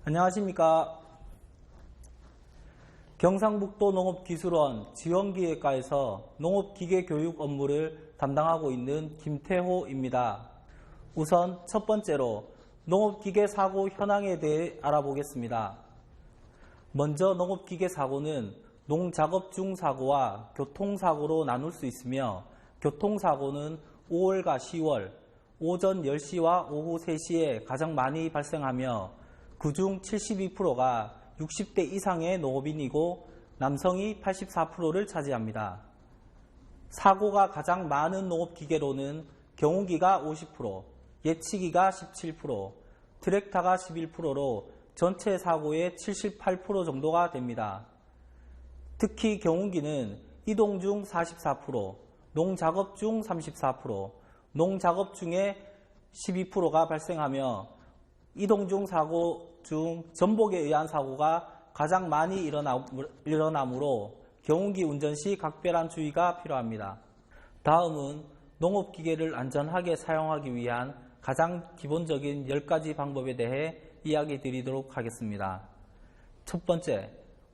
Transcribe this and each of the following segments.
안녕하십니까. 경상북도 농업기술원 지원기획과에서 농업기계교육 업무를 담당하고 있는 김태호입니다. 우선 첫 번째로 농업기계 사고 현황에 대해 알아보겠습니다. 먼저 농업기계 사고는 농작업 중 사고와 교통사고로 나눌 수 있으며, 교통사고는 5월과 10월, 오전 10시와 오후 3시에 가장 많이 발생하며 그중 72%가 60대 이상의 농업인이고 남성이 84%를 차지합니다. 사고가 가장 많은 농업기계로는 경운기가 50%, 예치기가 17%, 트랙터가 11%로 전체 사고의 78% 정도가 됩니다. 특히 경운기는 이동 중 44%, 농작업 중 34%, 농작업 중에 12%가 발생하며 이동 중 사고 중 전복에 의한 사고가 가장 많이 일어나므로 경운기 운전 시 각별한 주의가 필요합니다. 다음은 농업기계를 안전하게 사용하기 위한 가장 기본적인 10가지 방법에 대해 이야기 드리도록 하겠습니다. 첫 번째,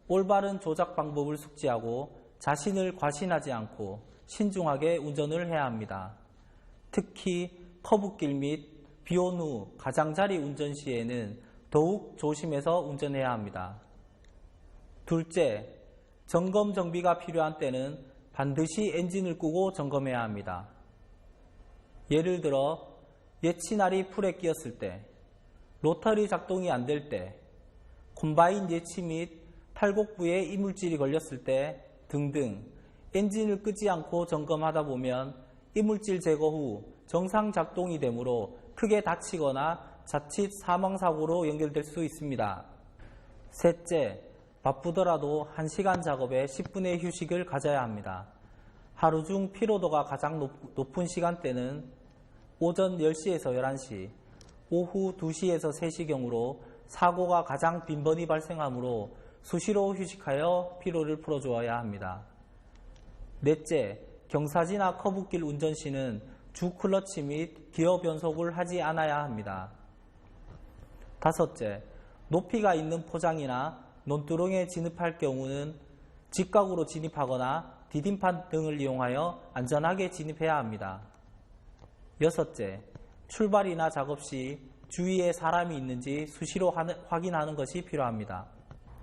올바른 조작 방법을 숙지하고 자신을 과신하지 않고 신중하게 운전을 해야 합니다. 특히 커브길 및 비온 후 가장자리 운전 시에는 더욱 조심해서 운전해야 합니다. 둘째, 점검 정비가 필요한 때는 반드시 엔진을 끄고 점검해야 합니다. 예를 들어 예치날이 풀에 끼었을 때, 로터리 작동이 안 될 때, 콤바인 예치 및 탈곡부에 이물질이 걸렸을 때 등등 엔진을 끄지 않고 점검하다 보면 이물질 제거 후 정상 작동이 되므로 크게 다치거나 자칫 사망사고로 연결될 수 있습니다. 셋째, 바쁘더라도 1시간 작업에 10분의 휴식을 가져야 합니다. 하루 중 피로도가 가장 높은 시간대는 오전 10시에서 11시, 오후 2시에서 3시경으로 사고가 가장 빈번히 발생하므로 수시로 휴식하여 피로를 풀어주어야 합니다. 넷째, 경사지나 커브길 운전 시는 주 클러치 및 기어 변속을 하지 않아야 합니다. 다섯째, 높이가 있는 포장이나 논두렁에 진입할 경우는 직각으로 진입하거나 디딤판 등을 이용하여 안전하게 진입해야 합니다. 여섯째, 출발이나 작업 시 주위에 사람이 있는지 수시로 확인하는 것이 필요합니다.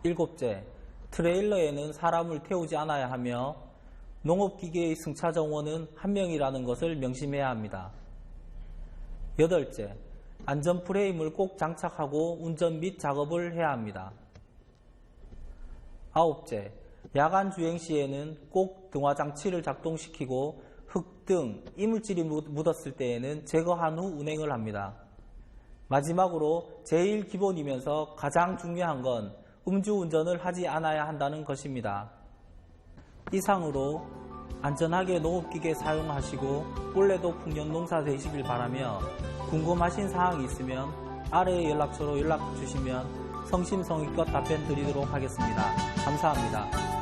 일곱째, 트레일러에는 사람을 태우지 않아야 하며 농업기계의 승차 정원은 1명이라는 것을 명심해야 합니다. 여덟째, 안전 프레임을 꼭 장착하고 운전 및 작업을 해야 합니다. 아홉째, 야간 주행 시에는 꼭 등화장치를 작동시키고 흙 등 이물질이 묻었을 때에는 제거한 후 운행을 합니다. 마지막으로 제일 기본이면서 가장 중요한 건 음주운전을 하지 않아야 한다는 것입니다. 이상으로 안전하게 농업기계 사용하시고 올해도 풍년농사 되시길 바라며, 궁금하신 사항이 있으면 아래의 연락처로 연락 주시면 성심성의껏 답변 드리도록 하겠습니다. 감사합니다.